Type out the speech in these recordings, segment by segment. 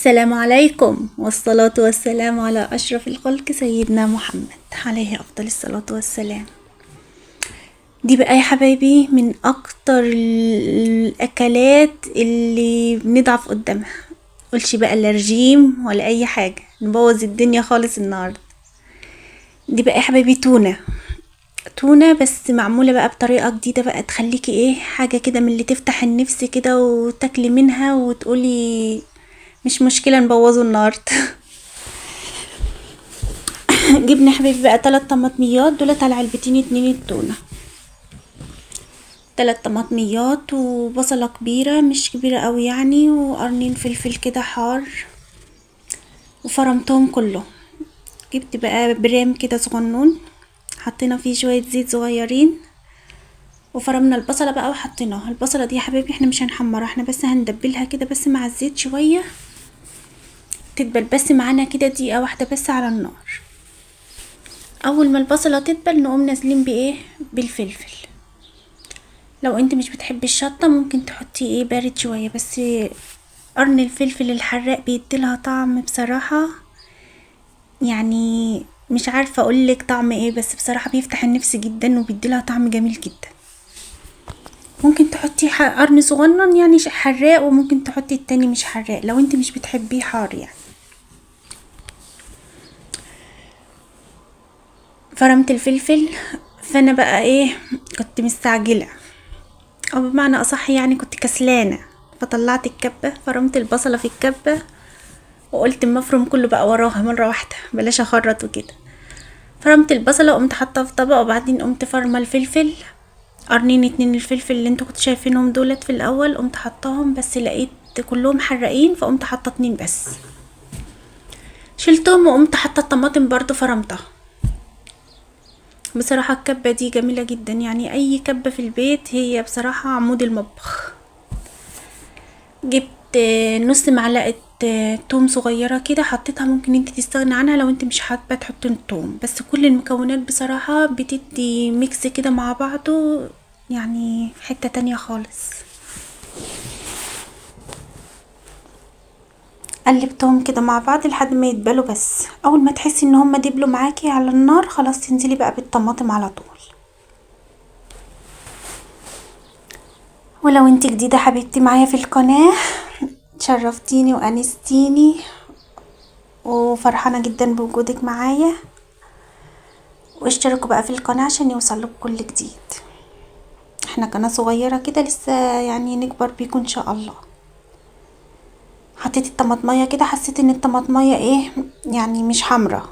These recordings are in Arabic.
السلام عليكم والصلاة والسلام على أشرف الخلق سيدنا محمد عليه أفضل الصلاة والسلام. دي بقى يا حبايبي من أكتر الأكلات اللي بنضعف قدامها، قولش بقى لا رجيم ولا أي حاجة، نبوظ الدنيا خالص النهاردة. دي بقى يا حبايبي تونة بس معمولة بقى بطريقة جديدة بقى تخليكي ايه حاجة كده من اللي تفتح النفس كده وتاكلي منها وتقولي مش مشكلة نبوظه النهاردة. جبنا حبيبي بقى 3 طماطميات دولت على علبتين 2 التونة، 3 طماطميات وبصلة كبيرة مش كبيرة قوي يعني، وقرنين فلفل كده حار وفرمتهم كله. جبت بقى برام كده صغنون حطينا فيه شوية زيت صغيرين وفرمنا البصلة بقى وحطيناها. البصلة دي يا حبيبي احنا مش هنحمرها، احنا بس هندبلها كده بس مع الزيت شوية تدبل بس معانا كده دقيقة واحدة بس على النار. اول ما البصلة تدبل نقوم نازلين بايه بالفلفل. لو انت مش بتحبي الشطة ممكن تحطي ايه بارد شوية، بس قرن الفلفل الحراق بيديلها طعم بصراحة، يعني مش عارفة اقولك طعم ايه، بس بصراحة بيفتح النفس جدا وبيديلها طعم جميل جدا. ممكن تحطي قرن صغنن يعني حراق، وممكن تحطي التاني مش حراق لو انت مش بتحبيه حار يعني. فرمت الفلفل، فانا بقى ايه كنت مستعجلة او بمعنى اصح يعني كنت كسلانة، فطلعت الكبة فرمت البصلة في الكبة وقلت اما افرم كله بقى وراها مرة واحدة بلاش اخرط وكده. فرمت البصلة وقمت حاطها في طبق، وبعدين قمت فرمة الفلفل قرنين 2 الفلفل اللي انتوا كنتوا شايفينهم دولت في الاول، قمت حطاهم بس لقيت كلهم حرقين فقمت حاطه 2 بس، شلتهم وقمت حاطه الطماطم برضو فرمتها. بصراحة الكبة دي جميلة جدا، يعني اي كبة في البيت هي بصراحة عمود المطبخ. جبت نص معلقة توم صغيرة كده حطيتها، ممكن انت تستغني عنها لو انت مش حابة تحطي التوم، بس كل المكونات بصراحة بتدي ميكس كده مع بعضه، يعني في حتة تانية خالص. قلبتهم كده مع بعض لحد ما يدبلوا، بس اول ما تحسي ان هما دبلوا معاكي على النار خلاص تنزلي بقى بالطماطم على طول. ولو انت جديدة حبيبتي معايا في القناة شرفتيني وانستيني وفرحانة جدا بوجودك معايا، واشتركوا بقى في القناة عشان يوصلك كل جديد. احنا قناة صغيرة كده لسه يعني نكبر بيكم ان شاء الله. حطيت الطماطمية كده، حسيت ان الطماطمية ايه يعني مش حمرة،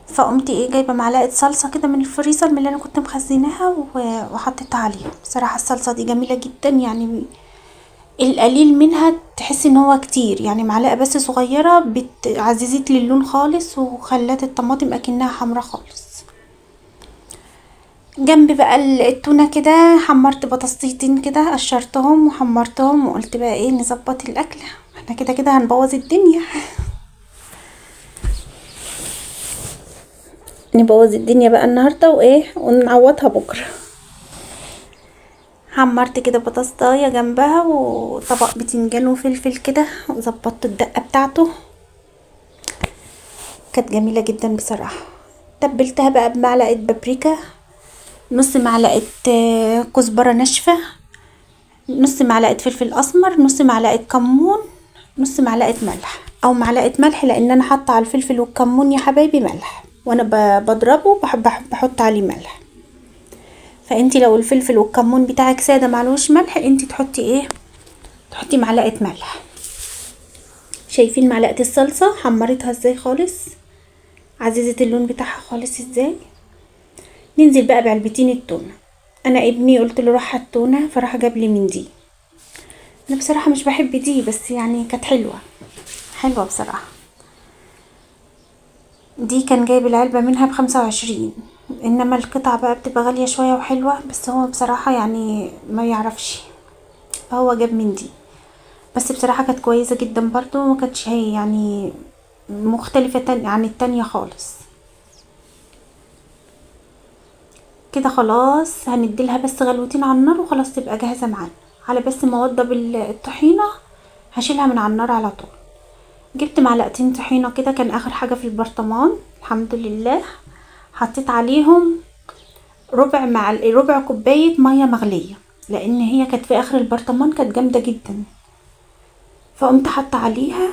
فقمت ايه جايبه معلقه صلصه كده من الفريزر من اللي انا كنت مخزناها وحطيتها عليها. بصراحه الصلصه دي جميله جدا، يعني القليل منها تحس ان هو كتير، يعني معلقه بس صغيره عززت لي اللون خالص وخلت الطماطم اكنها حمرا خالص. جنب بقى التونه كده حمرت بطاطستين كده قشرتهم وحمرتهم، وقلت بقى ايه نظبط الاكل، احنا كده كده هنبوظ الدنيا. نبوظ الدنيا بقى النهارده وايه ونعوضها بكره. حمرت كده بطاطايه جنبها وطبق بتنجان وفلفل كده وظبطت الدقه بتاعته، كانت جميله جدا بصراحه. تبلتها بقى بمعلقه بابريكا، نص معلقه كزبره ناشفه، نص معلقه فلفل اسمر، نص معلقه كمون، نص معلقه ملح او معلقه ملح، لان انا حاطه على الفلفل والكمون يا حبايبي ملح، وانا بضربه بحب احط عليه ملح. فانتي لو الفلفل والكمون بتاعك ساده معلوش ملح، انتي تحطي ايه تحطي معلقه ملح. شايفين معلقه الصلصه حمرتها ازاي خالص، عززت اللون بتاعها خالص ازاي. ننزل بقى بعلبتين التونه. انا ابني قلت له روح هات تونه، فراح جاب لي من دي. انا بصراحه مش بحب دي، بس يعني كانت حلوه بصراحه. دي كان جايب العلبه منها ب25، انما القطع بقى بتبقى غاليه شويه وحلوه، بس هو بصراحه يعني ما يعرفش، فهو جاب من دي. بس بصراحة كانت كويسة جدا برضو، ما كانتش هي يعني مختلفة عن التانية خالص. كده خلاص هنديلها بس غلوتين على النار وخلاص تبقى جاهزة معانا. على بس ما اوضب الطحينة هشيلها من على النار على طول. جبت معلقتين طحينة كده، كان اخر حاجة في البرطمان الحمد لله. حطيت عليهم ربع كوباية مية مغلية، لان هي كانت في اخر البرطمان كانت جامدة جدا، فقمت حاطة عليها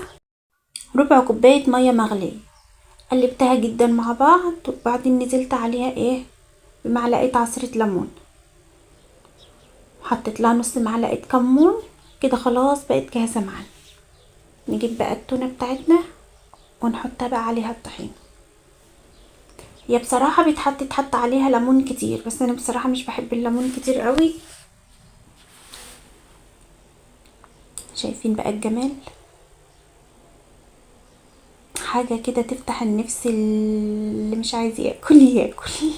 ربع كوباية مية مغلية. قلبتها جدا مع بعض، وبعدين نزلت عليها ايه بمعلقة عصرة ليمون، حطيت لها نص معلقة كمون كده. خلاص بقت جاهزة معانا. نجيب بقى التونة بتاعتنا ونحطها بقى عليها الطحينة. هي بصراحة يتحط عليها ليمون كتير، بس انا بصراحة مش بحب الليمون كتير قوي. شايفين بقى الجمال؟ حاجة كده تفتح النفس، اللي مش عايز ياكل ياكل.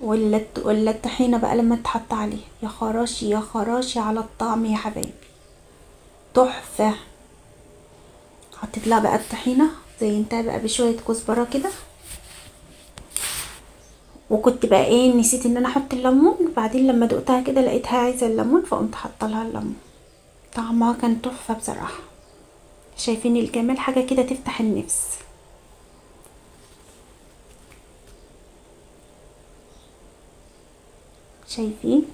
ولا الطحينة بقى لما تحط عليها، يا خراشي يا خراشي على الطعم يا حبايبي، تحفة. حطيت لها بقى الطحينة، زينتها بقى بشوية كزبرة كده. وكنت بقى ايه نسيت ان انا احط الليمون، بعدين لما دقتها كده لقيتها عايزة الليمون، فقمت حاطه لها الليمون. طعمها كان تحفة بصراحة. شايفين الجمال؟ حاجة كده تفتح النفس. شايفين؟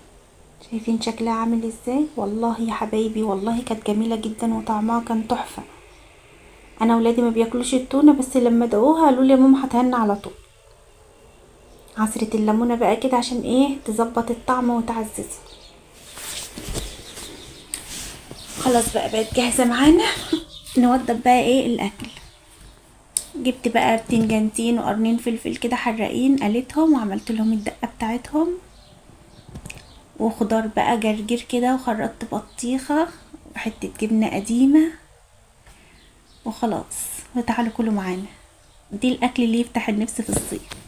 شايفين شكلها عامل ازاي؟ والله يا حبايبي والله كانت جميلة جدا وطعمها كان تحفة. انا ولادي ما بياكلوش التونة، بس لما دقوها قالوا لي يا ماما هاتها على طول. عصرة الليمونة بقى كده عشان ايه تظبط الطعم وتعززه. خلاص بقى بقت جاهزة معانا. نوضب بقى ايه الاكل. جبت بقى بتنجانتين وقرنين فلفل كده حراقين، قليتهم وعملت لهم الدقة بتاعتهم، وخضار بقى جرجير كده، وخرطت بطيخة وحتة جبنة قديمة، وخلاص. وتعالوا كلوا معانا. دي الاكل اللي يفتح النفس في الصيف.